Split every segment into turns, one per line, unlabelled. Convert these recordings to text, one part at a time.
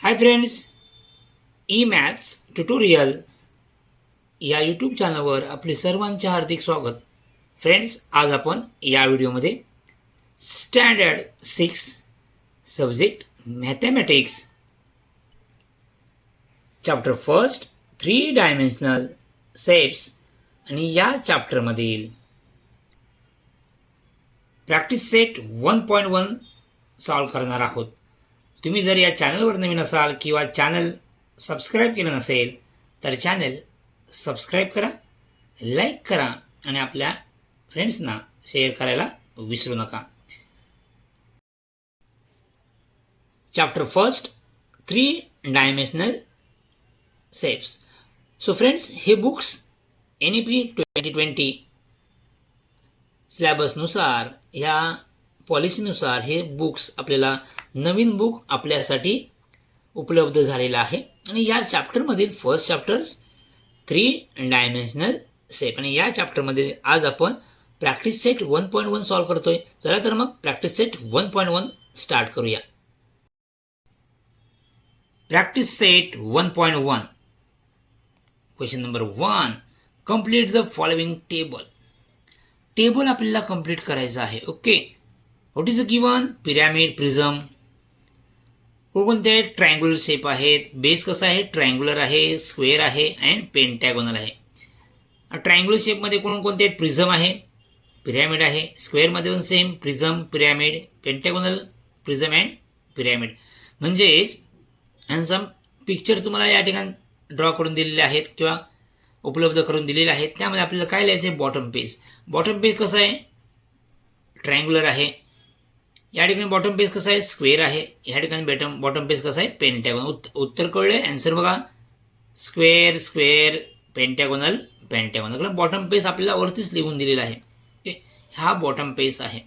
Hi friends, E maths tutorial या YouTube चॅनलवर आपले सर्वांचे हार्दिक स्वागत. फ्रेंड्स, आज आपण या व्हिडिओमध्ये standard 6 subject mathematics chapter first 3 dimensional shapes आणि या चॅप्टरमधील प्रॅक्टिस सेट 1.1 सॉल्व करणार आहोत. तुम्ही जर या चॅनलवर नवीन असाल किंवा चॅनल सबस्क्राईब केलं नसेल तर चॅनल सबस्क्राईब करा, लाईक करा आणि आपल्या फ्रेंड्सना शेअर करायला विसरू नका. Chapter first 3 dimensional shapes. So friends, हे बुक्स NEP 2020 सिलेबसनुसार ह्या पॉलिसीनुसार हे बुक्स आपल्याला नवीन बुक आपल्यासाठी उपलब्ध झालेलं आहे. आणि या चॅप्टरमधील फर्स्ट चॅप्टर्स 3 डायमेन्शनल शेप आणि या चॅप्टरमध्ये आज आपण प्रॅक्टिस सेट 1.1 सॉल्व करतोय. चला तर मग प्रॅक्टिस सेट 1.1 स्टार्ट करूया. Practice set 1.1 question number 1, complete the following table. Table आपल्याला कंप्लीट करायचं आहे. Okay, what is a given? Pyramid, prism. कोणते ट्रायंग्युलर शेप आहेत? बेस कसा आहे? ट्रायंग्युलर आहे, स्क्वेअर आहे अँड पेंटॅगोनल आहे. ट्रायंग्युलर शेपमध्ये कोणकोणते आहेत? प्रिझम आहे, पिरॅमिड आहे, स्क्वेअरमध्ये पण same prism, pyramid, pentagonal, prism and pyramid. म्हणजेच यांचा पिक्चर तुम्हाला या ठिकाणी ड्रॉ करून दिलेले आहेत किंवा उपलब्ध करून दिलेले आहेत. त्यामध्ये आपल्याला काय लिहायचं आहे? Bottom page. बॉटम पेज कसं आहे? ट्रायंग्युलर आहे. या ठिकाणी बॉटम पेज कसं आहे? स्क्वेअर आहे. या ठिकाणी बॉटम पेज कसं आहे? पेंटॅगोनल. उत्तर कळले? आन्सर बघा, square, square, pentagonal, पेंटॅगोनल. Bottom page आपल्याला वरतीच लिहून दिलेला आहे. ओके, हा बॉटम पेज आहे.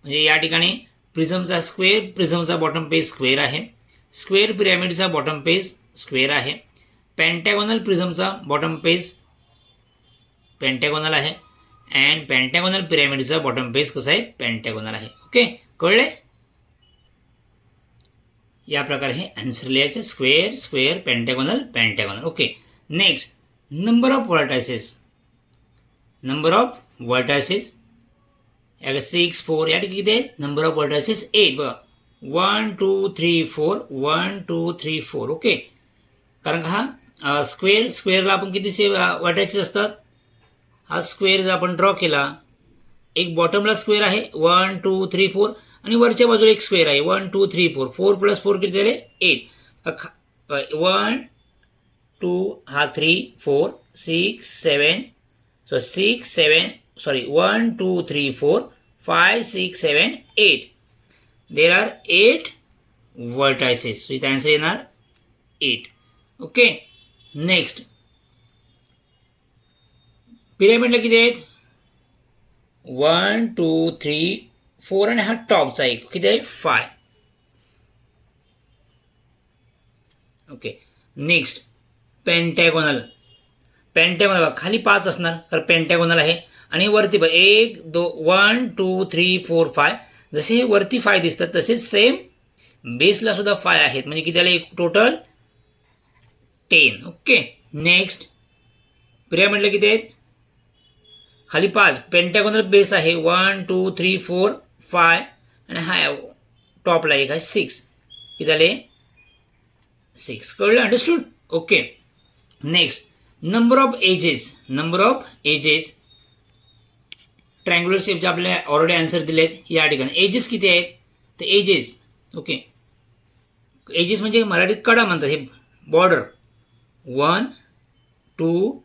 म्हणजे या ठिकाणी प्रिझमचा स्क्वेअर, प्रिझमचा बॉटम पेज स्क्वेअर आहे. स्क्वेअर पिरॅमिडचा बॉटम पेज स्क्वेअर आहे. पेंटॅगोनल प्रिझमचा बॉटम पेज पेंटॅगोनल आहे अँड पेंटॅगोनल पिरॅमिडचा बॉटम पेज कसं आहे? पेंटॅगोनल आहे. ओके, कळले? या प्रकारे हे आन्सर लिहायचे, square, square, pentagonal, pentagonal. Okay, next, number of vertices. Number of vertices 6, 4. या ठिकाणी किती आहेत? Number of vertices 8. बघा, 1 2 3 4, 1 2 3 4. ओके, कारण का हा स्क्वेअरला आपण किती व्हर्टायसेस असतात? हा स्क्वेअर जर आपण ड्रॉ केला, एक बॉटमला स्क्वेअर आहे 1 2 3 4 आणि वरच्या बाजूला एक स्क्वेअर आहे 1 2 3 4. 4 + 4 किती झाले? 8. 1 2 हा 3 4 6 7 1 2 3 4 5 6 7 8. There are 8 vertices. सो इथे आन्सर येणार 8. ओके, नेक्स्ट, पिरॅमिडला किती आहेत? 1 2 3 4 आणि हा टॉपचा एक किती आहे? 5. Okay, next, पेंटॅगोनल. पेंटॅगोनल खाली 5 असणार कारण पेंटॅगोनल आहे आणि वरती 1 2 1 2 3 4 5. जसे हे वरती 5 दिसतात तसेच सेम बेसला सुद्धा 5 आहेत. म्हणजे किती आले? टोटल 10. ओके, नेक्स्ट, पिरॅमिडला किती आहेत? खाली 5. पेंटॅगोनल बेस आहे 1 2 3 4 5 आणि हा टॉपला एक आहे 6. किती झाले? 6. कळलं? Understood? Okay, next, number of edges. Number of edges triangular शेपचे आपल्याला ऑलरेडी आन्सर दिले आहेत. या ठिकाणी एजेस किती आहेत? तर एजेस, ओके, एजेस म्हणजे मराठीत कडा म्हणतात. हे border 1 2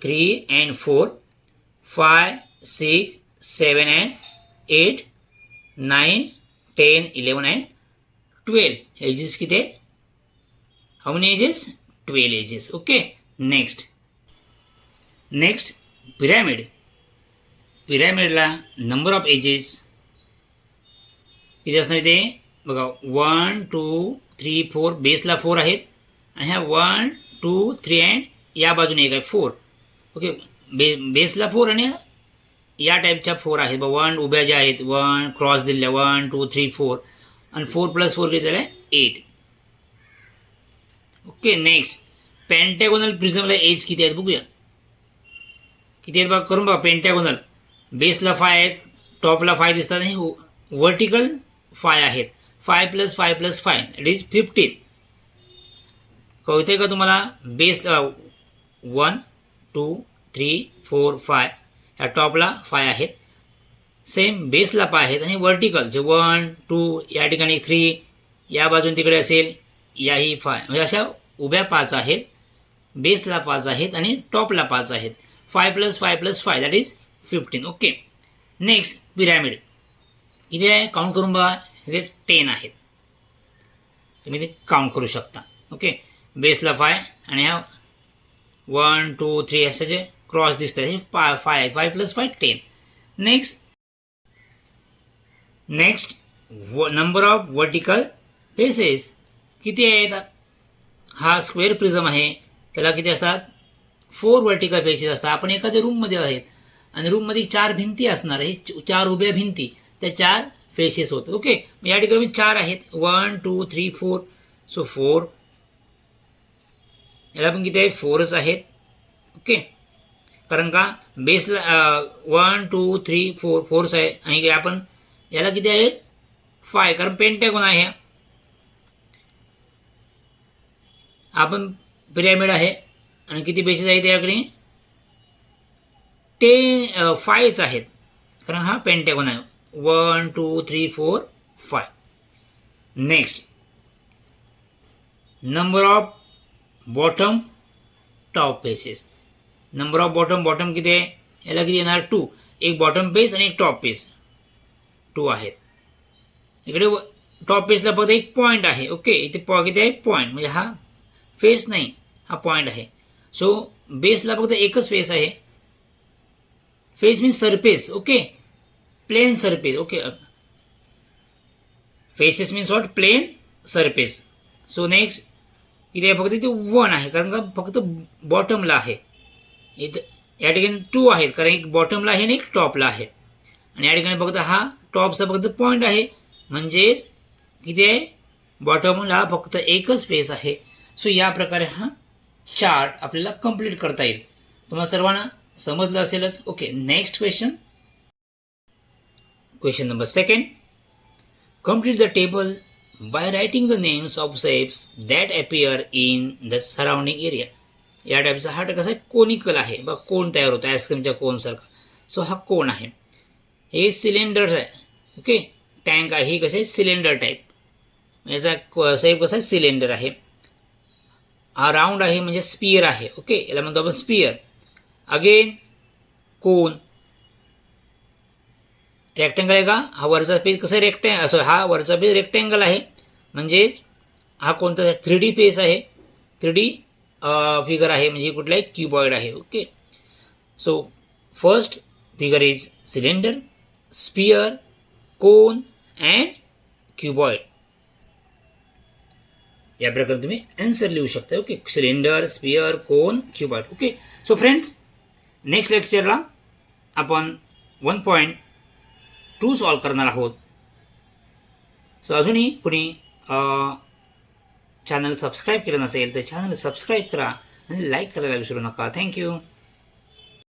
3 and 4 5 6 7 and 8 9 10 11 and 12. Edges किती आहेत? How many edges? 12 edges. Okay, next, pyramid. पिरॅमिडला नंबर ऑफ एजेस किती असणार इथे? बघा, 1 2 3 4. बेसला 4 आहेत आणि ह्या 1 2 3 अँड या बाजूने एक आहे 4. ओके, बेसला 4 आणि या टाईपच्या 4 आहेत. 1 उभ्या ज्या आहेत, 1 क्रॉस दिलेल्या 1 2 3 4 आणि 4 + 4 किती झालं? 8. ओके. नेक्स्ट पेंटॅगोनल प्रिझमला एज किती आहेत बघूया. किती आहेत बघा, करून बघा. पेंटॅगोनल बेसला 5 आहेत, टॉपला 5 दिसतात आणि व्हर्टिकल 5 आहेत. 5 + 5 + 5 इट इज 15. कळते का तुम्हाला. बेस 1 2 3 4 5 ह्या टॉपला 5 आहेत, सेम बेसला 5 आहेत आणि व्हर्टिकलचे 1 2 या ठिकाणी 3, या बाजून तिकडे असेल याही 5, म्हणजे अशा उभ्या 5 आहेत, बेसला 5 आहेत आणि टॉपला 5 आहेत. 5 + 5 + 5 that is 15. Okay. Next pyramid किती आहे काउंट करून बघा. हे 10 आहेत, तुम्ही ते काउंट करू शकता. ओके. बेसला 5 आणि ह्या 1 2 3 असे जे क्रॉस दिसतात हे 5 आहेत. 5 + 5 10. Next number of vertical faces किती आहेत. हा स्क्वेअर प्रिझम आहे, त्याला किती असतात 4 व्हर्टिकल फेसेस असतात. आपण एखाद्या रूममध्ये आहेत आणि रूममध्ये 4 भिंती असणार आहे, 4 उभ्या भिंती, त्या 4 फेसेस होतात. ओके. या ठिकाणी 4 आहेत, 1 2 3 4. सो 4, याला पण किती आहे 4च आहेत. ओके. कारण का बेसला 1 2 3 4 4च आहे आणि आपण याला किती आहेत 5, कारण पेंटॅगोन आहे. आपण पिरॅमिड आहे आणि किती बेसेस आहेत याकडे 5च आहेत, कारण हा पेंटॅगोन आहे. 1 2 3 4 5. Next number of bottom top faces. Number of bottom किती आहे, याला किती येणार 2. एक बॉटम पेस आणि एक टॉप पेस 2 आहेत. इकडे टॉप पेसला फक्त एक पॉईंट आहे. ओके. इथे किती आहे पॉईंट, म्हणजे हा फेस नाही, हा पॉईंट आहे. सो बेसला फक्त एकच फेस आहे. Face means surface. Okay. Plane surface. Okay. Faces means what plane surface. So next किती आहे फक्त इथे 1 आहे, कारण का फक्त बॉटमला आहे. इथं या ठिकाणी 2 आहेत, कारण एक बॉटमला आहे आणि एक टॉपला आहे. आणि या ठिकाणी फक्त हा टॉपचा फक्त पॉईंट आहे, म्हणजेच किती आहे बॉटमला फक्त एकच फेस आहे. सो या प्रकारे हा चार्ट आपल्याला कंप्लीट करता येईल. तुम्हाला सर्वांना समजलं असेलच. Okay. Next question number 2. Complete the table by writing the names of shapes that appear in the surrounding area. या टाईपचा हा कसा आहे कोनिकल आहे बघ, कोण तयार होतो आईस्क्रीमच्या कोनसारखा. सो हा कोण आहे, हे सिलेंडर आहे. ओके. टँक आहे, ही कसं आहे सिलेंडर टाईप, याचा शेप कसा आहे सिलेंडर आहे. हा राऊंड आहे म्हणजे स्पियर आहे. ओके. याला म्हणतो आपण स्पियर. अगेन कोन रेक्टँगल आहे का, हा वरचा पेज कसं असं हा वरचा पेज रेक्टँगल आहे, म्हणजेच हा कोणता 3D पेज आहे, 3D फिगर आहे, म्हणजे कुठला आहे क्युबॉइड आहे. Okay. So first figure is cylinder, sphere, cone and cuboid. या प्रकारे तुम्ही आन्सर लिहू शकता. Okay. Cylinder, sphere, cone, cuboid. Okay. So friends, next लेक्चरला आपण 1.2 सॉल्व करणार आहोत. सो अजूनही कुणी चॅनल सबस्क्राईब केलं नसेल तर चॅनल सबस्क्राईब करा आणि लाईक करायला विसरू नका. थँक्यू.